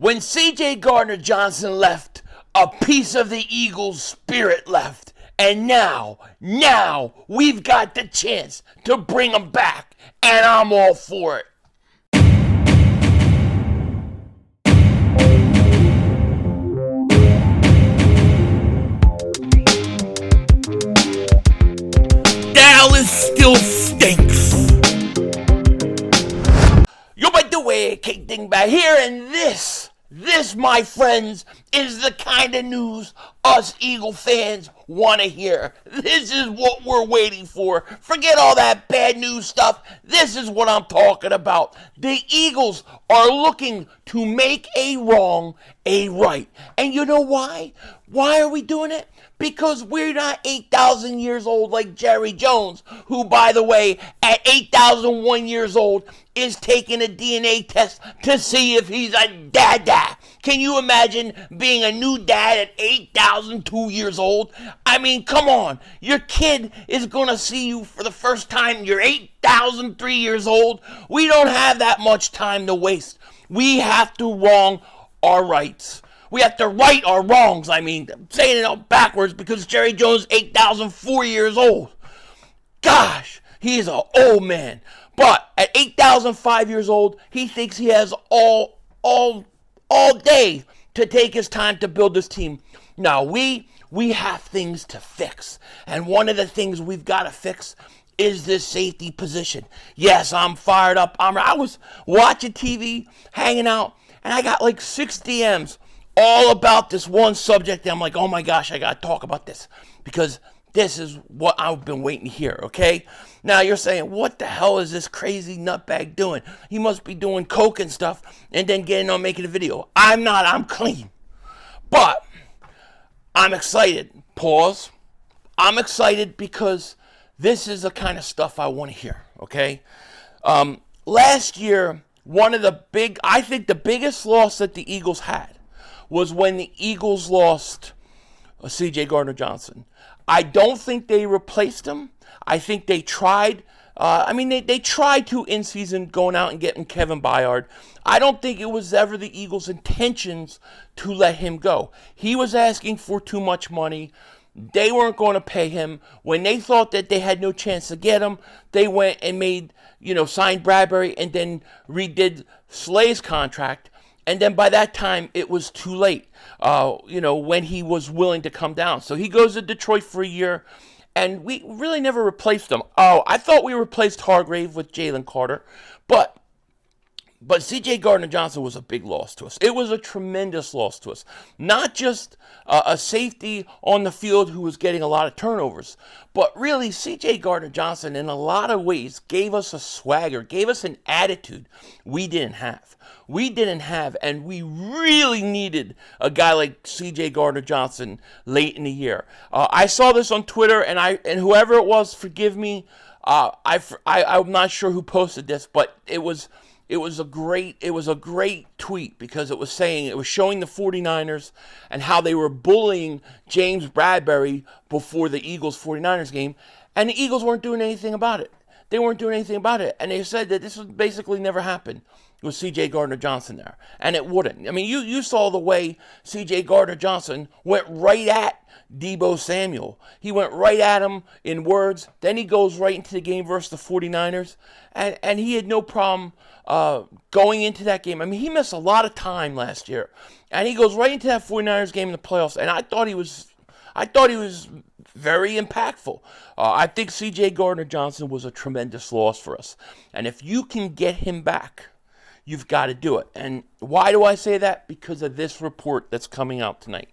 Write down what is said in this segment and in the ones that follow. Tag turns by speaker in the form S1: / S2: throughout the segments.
S1: When CJ Gardner-Johnson left, a piece of the Eagles' spirit left. And now, we've got the chance to bring him back. And I'm all for it. Dallas still stinks. Yo, by the way, Dingbat here, and this, my friends, is the kind of news us Eagle fans want to hear. This is what we're waiting for. Forget all that bad news stuff. This is what I'm talking about. The Eagles are looking to make a wrong a right. And you know why? Why are we doing it? Because we're not 8,000 years old like Jerry Jones, who, by the way, at 8,001 years old, is taking a DNA test to see if he's a dada. Can you imagine being a new dad at 8,002 years old? I mean, come on. Your kid is going to see you for the first time. You're 8,003 years old. We don't have that much time to waste. We have to wrong our rights. We have to right our wrongs. I mean, I'm saying it out backwards because Jerry Jones is 8,004 years old. Gosh, he is an old man. But at 8,005 years old, he thinks he has all day to take his time to build this team. Now, we have things to fix. And one of the things we've got to fix is this safety position. Yes, I'm fired up. I was watching TV, hanging out, and I got like 6 DMs all about this one subject. And I'm like, oh my gosh, I got to talk about this because this is what I've been waiting to hear, okay? Now you're saying, what the hell is this crazy nutbag doing? He must be doing coke and stuff and then getting on making a video. I'm not, I'm clean. But I'm excited. Pause. I'm excited because this is the kind of stuff I want to hear, okay? Last year, I think the biggest loss that the Eagles had was when the Eagles lost CJ Gardner-Johnson. I don't think they replaced him. I think they tried. They tried to in season going out and getting Kevin Byard. I don't think it was ever the Eagles' intentions to let him go. He was asking for too much money. They weren't going to pay him. When they thought that they had no chance to get him, they went and signed Bradbury and then redid Slay's contract. And then by that time, it was too late, when he was willing to come down. So he goes to Detroit for a year, and we really never replaced him. Oh, I thought we replaced Hargrave with Jalen Carter, but CJ Gardner-Johnson was a big loss to us. It was a tremendous loss to us. Not just a safety on the field who was getting a lot of turnovers, but really CJ Gardner-Johnson in a lot of ways gave us a swagger, gave us an attitude we didn't have. And we really needed a guy like CJ Gardner-Johnson late in the year. I saw this on Twitter, and whoever it was, forgive me. I'm not sure who posted this, but it was a great tweet because it was showing the 49ers and how they were bullying James Bradbury before the Eagles-49ers game, and the Eagles weren't doing anything about it. They weren't doing anything about it, and they said that this would basically never happen with CJ Gardner-Johnson there, and it wouldn't. I mean, you saw the way CJ Gardner-Johnson went right at Deebo Samuel. He went right at him in words. Then he goes right into the game versus the 49ers, and he had no problem going into that game. I mean, he missed a lot of time last year, and he goes right into that 49ers game in the playoffs, and I thought he was very impactful. I think CJ Gardner-Johnson was a tremendous loss for us, and if you can get him back, you've got to do it. And why do I say that? Because of this report that's coming out tonight.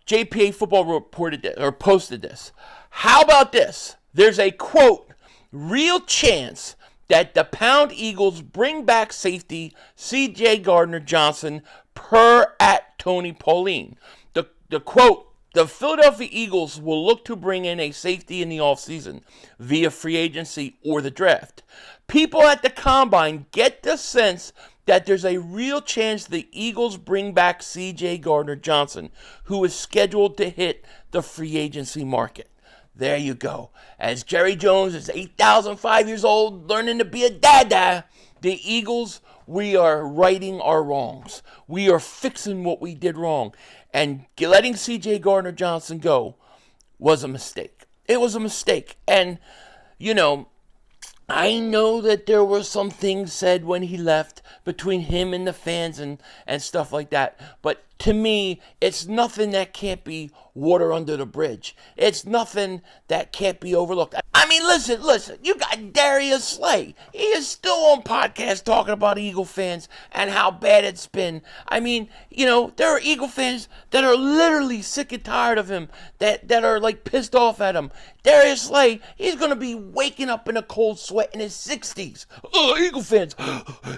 S1: JPA Football posted this. How about this? There's a, quote, real chance that the Pound Eagles bring back safety CJ Gardner-Johnson per at Tony Pauline. The quote, the Philadelphia Eagles will look to bring in a safety in the offseason via free agency or the draft. People at the Combine get the sense that there's a real chance the Eagles bring back CJ Gardner-Johnson, who is scheduled to hit the free agency market. There you go. As Jerry Jones is 8,005 years old, learning to be a dada, The Eagles, we are righting our wrongs. We are fixing what we did wrong. And letting CJ Gardner-Johnson go was a mistake. It was a mistake. And, you know, I know that there were some things said when he left between him and the fans and stuff like that. But to me, it's nothing that can't be water under the bridge. It's nothing that can't be overlooked. I mean, listen, you got Darius Slay. He is still on podcast talking about Eagle fans and how bad it's been. I mean, you know, there are Eagle fans that are literally sick and tired of him, that are like pissed off at him. Darius Slay, he's going to be waking up in a cold sweat in his 60s. Oh, Eagle fans.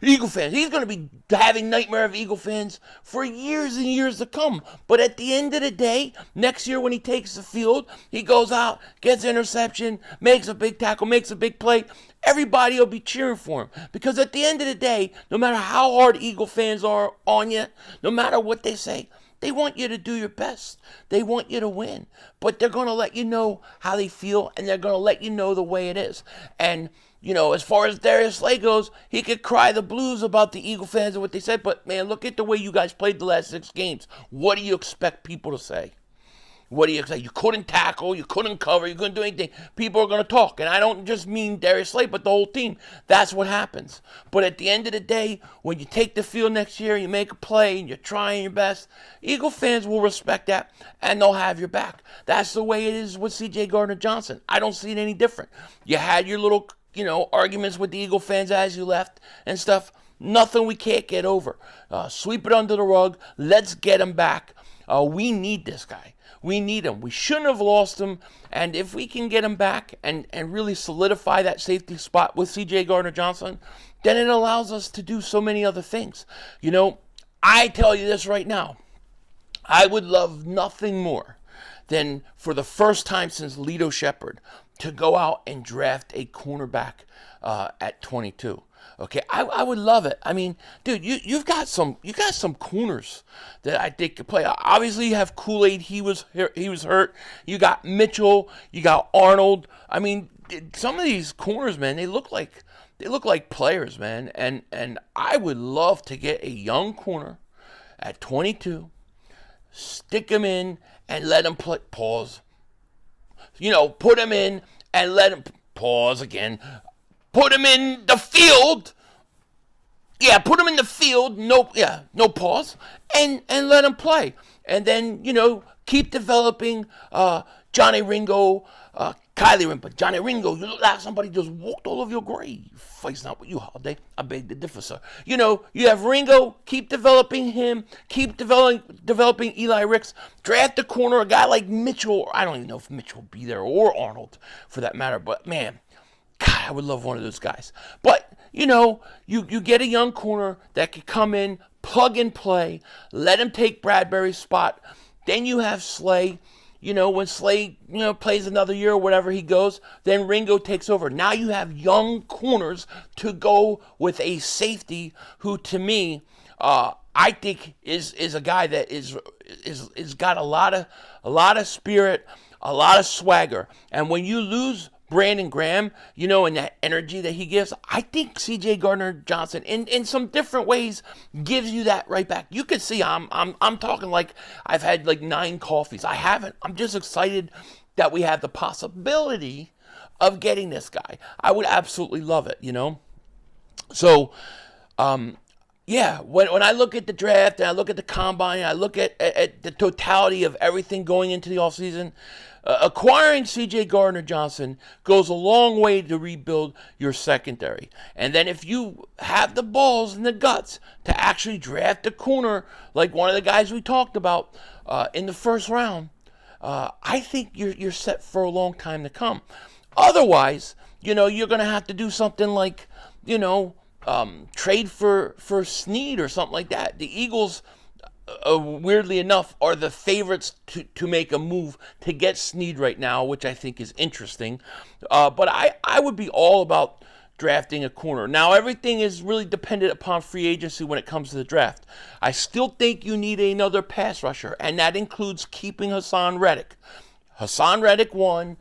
S1: Eagle fans. He's going to be having nightmare of Eagle fans for years and years to come. But at the end of the day, next year when he takes the field, he goes out, gets an interception, makes a big tackle, makes a big play. Everybody will be cheering for him. Because at the end of the day, no matter how hard Eagle fans are on you, no matter what they say, they want you to do your best. They want you to win. But they're going to let you know how they feel, and they're going to let you know the way it is. And, you know, as far as Darius Slay goes, he could cry the blues about the Eagle fans and what they said. But, man, look at the way you guys played the last 6 games. What do you expect people to say? What do you say? You couldn't tackle, you couldn't cover, you couldn't do anything. People are going to talk. And I don't just mean Darius Slay, but the whole team. That's what happens. But at the end of the day, when you take the field next year, you make a play, and you're trying your best, Eagle fans will respect that, and they'll have your back. That's the way it is with CJ Gardner-Johnson. I don't see it any different. You had your little, you know, arguments with the Eagle fans as you left and stuff. Nothing we can't get over. Sweep it under the rug. Let's get him back. We need this guy. We need him. We shouldn't have lost him. And if we can get him back and really solidify that safety spot with CJ Gardner-Johnson, then it allows us to do so many other things. You know, I tell you this right now. I would love nothing more than for the first time since Lito Shepherd to go out and draft a cornerback at 22. Okay, I would love it. I mean, dude, you got some corners that I think could play. Obviously, you have Kool-Aid. He was hurt. You got Mitchell. You got Arnold. I mean, some of these corners, man, they look like players, man. And I would love to get a young corner at 22, stick him in, and let him play. Pause. You know, put him in and let him pause again. Put him in the field. Yeah, put him in the field. No pause. And let him play. And then, you know, keep developing Johnny Ringo, Kylie Ringo. But Johnny Ringo, you look like somebody just walked all over your grave. Fight's not with you, Holiday. I beg to differ, sir. You know, you have Ringo. Keep developing him. Keep developing Eli Ricks. Draft a corner, a guy like Mitchell. I don't even know if Mitchell will be there, or Arnold, for that matter. But, man, God, I would love one of those guys. But, you know, you get a young corner that could come in, plug and play, let him take Bradbury's spot. Then you have Slay. You know, when Slay, you know, plays another year or whatever he goes, then Ringo takes over. Now you have young corners to go with a safety who, to me, I think is a guy that is got a lot of spirit, a lot of swagger. And when you lose Brandon Graham, you know, and that energy that he gives, I think CJ Gardner-Johnson in some different ways gives you that right back. You can see I'm talking like I've had like 9 coffees. I haven't. I'm just excited that we have the possibility of getting this guy. I would absolutely love it, you know. So, yeah, when I look at the draft and I look at the combine, I look at the totality of everything going into the offseason, acquiring CJ Gardner-Johnson goes a long way to rebuild your secondary. And then if you have the balls and the guts to actually draft a corner like one of the guys we talked about in the first round, I think you're set for a long time to come. Otherwise, you know, you're going to have to do something like, you know, trade for SNEED or something like that. The Eagles, weirdly enough, are the favorites to make a move to get SNEED right now, which I think is interesting. But I would be all about drafting a corner. Now, everything is really dependent upon free agency when it comes to the draft. I still think you need another pass rusher, and that includes keeping Hassan Reddick. Hassan Reddick 1,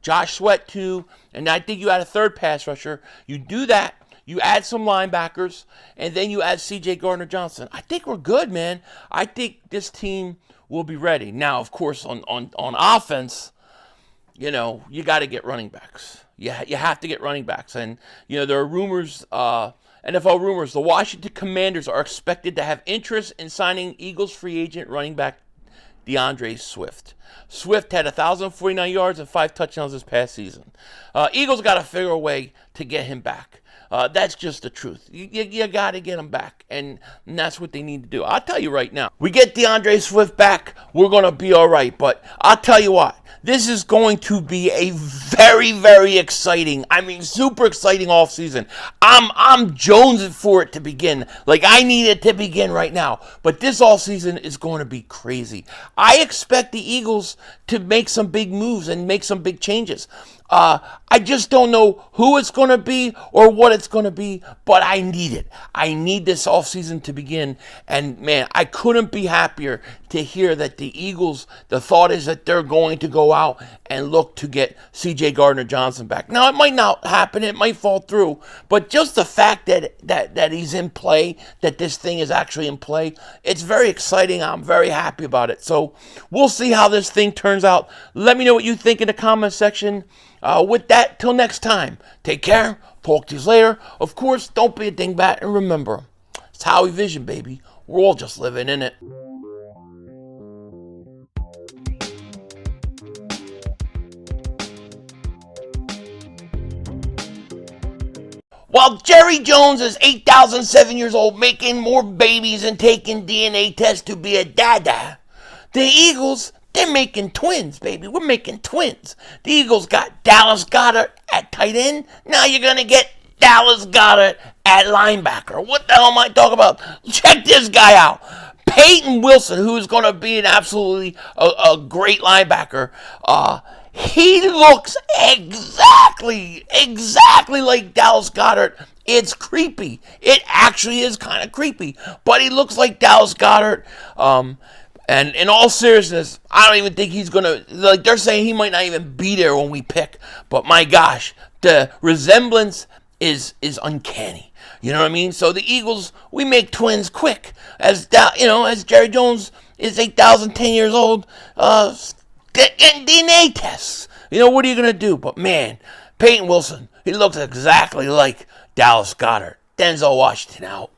S1: Josh Sweat 2, and I think you had a third pass rusher. You do that. You add some linebackers, and then you add CJ Gardner-Johnson. I think we're good, man. I think this team will be ready. Now, of course, on offense, you know, you got to get running backs. You have to get running backs. And, you know, there are rumors, NFL rumors, the Washington Commanders are expected to have interest in signing Eagles free agent running back DeAndre Swift. Swift had 1,049 yards and 5 touchdowns this past season. Eagles got to figure a way to get him back. That's just the truth. You got to get him back, and that's what they need to do. I'll tell you right now, we get DeAndre Swift back, we're going to be all right. But I'll tell you what, this is going to be a very, very exciting, I mean, super exciting offseason. I'm jonesing for it to begin. Like, I need it to begin right now. But this offseason is going to be crazy. I expect the Eagles to make some big moves and make some big changes. I just don't know who it's going to be or what it's going to be, but I need it. I need this offseason to begin. And, man, I couldn't be happier to hear that the Eagles, the thought is that they're going to go out and look to get CJ Gardner-Johnson back. Now, it might not happen. It might fall through. But just the fact that he's in play, that this thing is actually in play, it's very exciting. I'm very happy about it. So we'll see how this thing turns out. Let me know what you think in the comment section. With that, till next time, take care. Talk to you later. Of course, don't be a dingbat, and remember, it's Howie Vision, baby. We're all just living in it. While Jerry Jones is 8,007 years old, making more babies and taking DNA tests to be a dada, the Eagles, they're making twins, baby. We're making twins. The Eagles got Dallas Goedert at tight end. Now you're going to get Dallas Goedert at linebacker. What the hell am I talking about? Check this guy out. Peyton Wilson, who's going to be an absolutely a great linebacker, he looks exactly like Dallas Goedert. It's creepy. It actually is kind of creepy. But he looks like Dallas Goedert. And in all seriousness, I don't even think he's going to, like, they're saying he might not even be there when we pick. But my gosh, the resemblance is uncanny. You know what I mean? So the Eagles, we make twins quick. As Jerry Jones is 8,010 years old, getting DNA tests. You know, what are you going to do? But man, Peyton Wilson, he looks exactly like Dallas Goedert. Denzel Washington out.